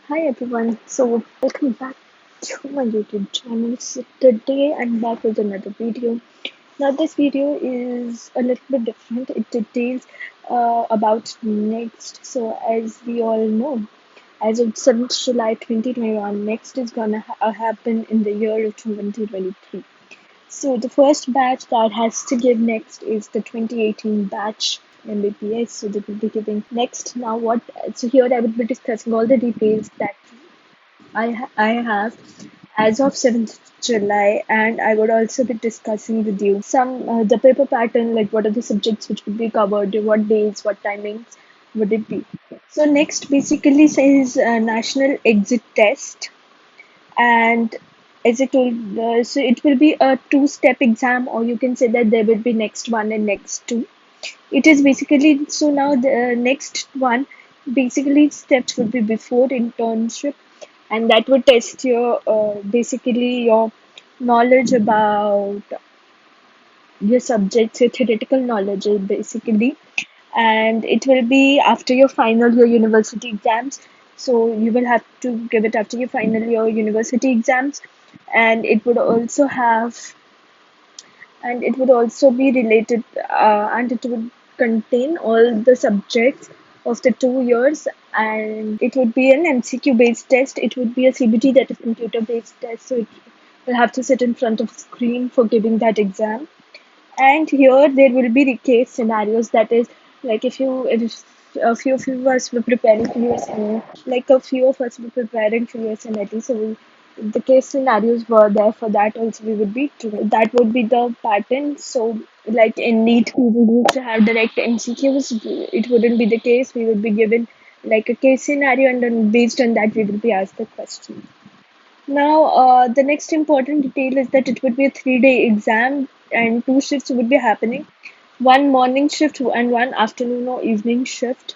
Hi everyone, so welcome back to my YouTube channel. So today I'm back with another video. Now this video is a little bit different. It details about next. So as we all know, as of 7th July 2021, next is gonna happen in the year of 2023. So the first batch that has to give next is the 2018 batch of MBBS. So they will be giving next. Now what? So here I will be discussing all the details that I have as of 7th July, and I would also be discussing with you some the paper pattern, like what are the subjects which would be covered, what days, what timings would it be. So next basically says national exit test, and as I told, so it will be a two-step exam, or you can say that there will be next one and next two. It is basically so now the next one basically steps would be before internship, and that would test your basically your knowledge about your subjects, your theoretical knowledge basically, and it will be after your final year university exams. So you will have to give it after your final year university exams, and it would also be related, and it would contain all the subjects of the 2 years, and it would be an MCQ based test. It would be a CBT, that is computer based test, so it will have to sit in front of a screen for giving that exam. And here there will be the case scenarios, that is like if a few of us were preparing for USMA, like a few of us were preparing for USMLE, so the case scenarios were there for that also. We would be doing that would be the pattern. So like in NEET we would need to have direct MCQs. It wouldn't be the case. We would be given like a case scenario, and then based on that we will be asked the question. Now, the next important detail is that it would be a 3 day exam, and two shifts would be happening, one morning shift and one afternoon or evening shift.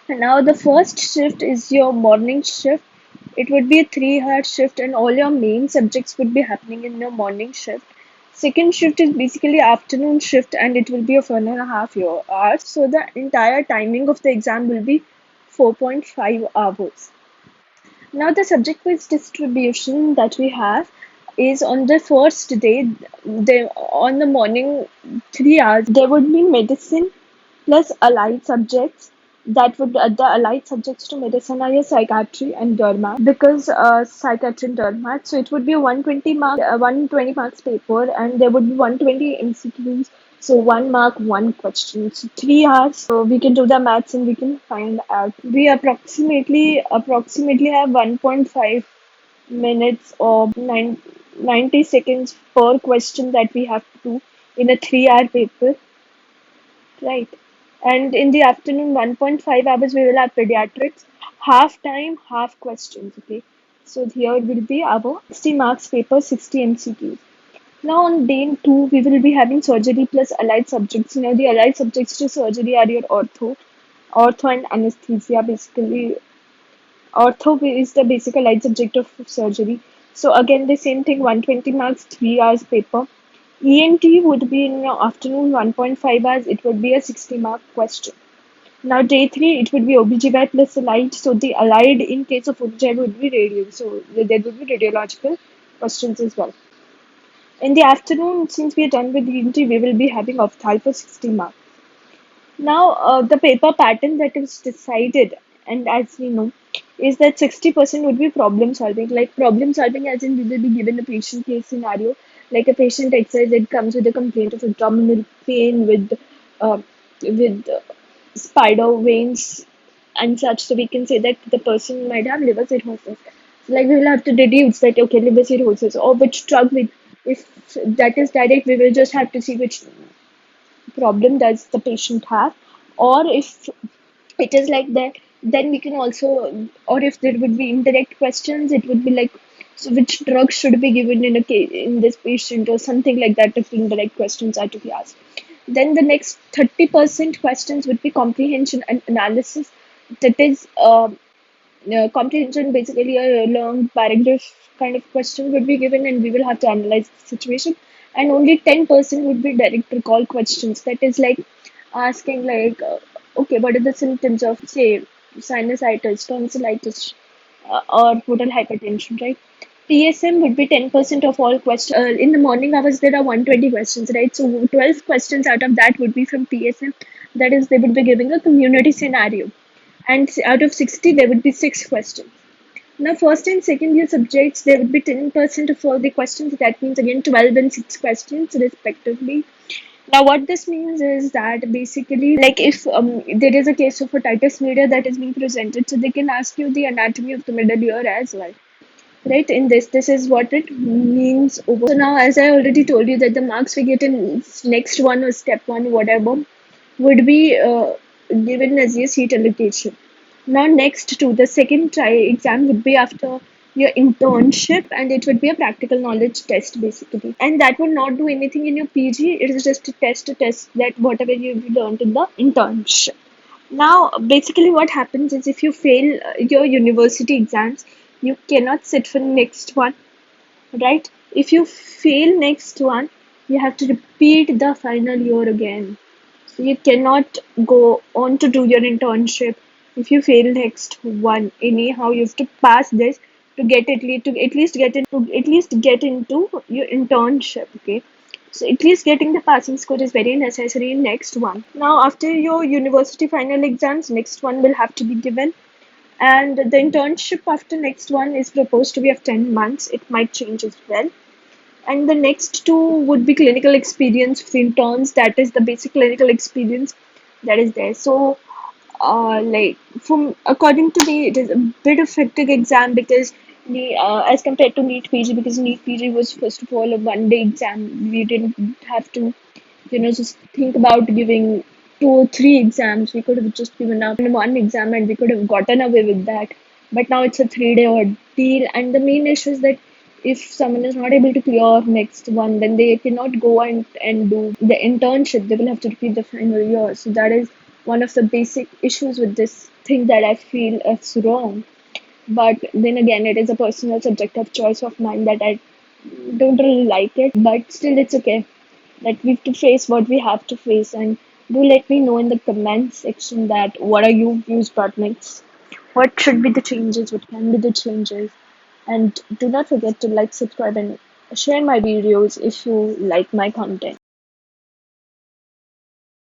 And now, the first shift is your morning shift. It would be a 3 hour shift, and all your main subjects would be happening in your morning shift. Second shift is basically afternoon shift, and it will be of 1.5 hours. So, the entire timing of the exam will be 4.5 hours. Now, the subject-based distribution that we have is on the first day, on the morning 3 hours, there would be medicine plus allied subjects. That would the allied subjects to medicine are your psychiatry and dermat, because psychiatry and dermat. So it would be a 120 marks paper, and there would be 120 MCQs. So 1 mark, one question. So 3 hours. So we can do the maths and we can find out. We approximately have 1.5 minutes or 90 seconds per question that we have to do in a 3 hour paper, right? And in the afternoon, 1.5 hours, we will have pediatrics, half time, half questions, okay? So here will be our 60 marks paper, 60 MCQs. Now on day 2, we will be having surgery plus allied subjects. Now the allied subjects to surgery are your ortho and anesthesia. Basically, ortho is the basic allied subject of surgery. So again, the same thing, 120 marks, 3 hours paper. ENT would be in the afternoon, 1.5 hours. It would be a 60-mark question. Now day 3, it would be OBGY plus allied. So the allied in case of OBGY would be radial. So there would be radiological questions as well. In the afternoon, since we are done with ENT, we will be having opthal for 60 marks. Now, the paper pattern that is decided, and as we know, is that 60% would be problem solving. Like problem solving, as in we will be given a patient case scenario, like a patient XYZ comes with a complaint of abdominal pain uh, with spider veins and such. So we can say that the person might have liver cirrhosis. So like we will have to deduce that okay, liver cirrhosis, or which drug we, if that is direct, we will just have to see which problem does the patient have, or if it is like that, then we can also, or if there would be indirect questions, it would be like, so which drug should be given in a case in this patient, or something like that, if indirect questions are to be asked. Then the next 30% questions would be comprehension and analysis. That is comprehension, basically a long paragraph kind of question would be given, and we will have to analyze the situation. And only 10% would be direct recall questions. That is like asking, like, okay, what are the symptoms of, say, sinusitis, tonsillitis? or portal hypertension, right? TSM would be 10% of all questions. In the morning hours, there are 120 questions, right? So 12 questions out of that would be from TSM. That is, they would be giving a community scenario. And out of 60, there would be 6 questions. Now, first and second year subjects, there would be 10% of all the questions. That means again 12 and 6 questions, respectively. Now, what this means is that basically, like if there is a case of otitis media that is being presented, so they can ask you the anatomy of the middle ear as well, right? In this is what it means over. So now, as I already told you, that the marks we get in next one or step one, whatever, would be given as your seat allocation. Now, next to the second try exam would be after your internship, and it would be a practical knowledge test basically. And that would not do anything in your PG. It is just a test that whatever you learned in the internship. Now, basically, what happens is if you fail your university exams, you cannot sit for the next one, right? If you fail next one, you have to repeat the final year again. So you cannot go on to do your internship if you fail next one. Anyhow, you have to pass this to get at least get into your internship. Okay. So at least getting the passing score is very necessary in next one. Now after your university final exams, next one will have to be given. And the internship after next one is proposed to be of 10 months. It might change as well. And the next two would be clinical experience for interns. That is the basic clinical experience that is there. So like from according to me, it is a bit of hectic exam because as compared to NEET PG, because NEET PG was first of all a 1 day exam. We didn't have to, just think about giving 2 or 3 exams. We could have just given up in one exam and we could have gotten away with that. But now it's a 3 day ordeal, and the main issue is that if someone is not able to clear next one, then they cannot go and do the internship. They will have to repeat the final year. So that is one of the basic issues with this thing that I feel is wrong. But then again, it is a personal subjective choice of mine that I don't really like it, but still it's okay. That we have to face what we have to face, and do let me know in the comment section that what are your views about next? What should be the changes? What can be the changes? And do not forget to like, subscribe, and share my videos if you like my content.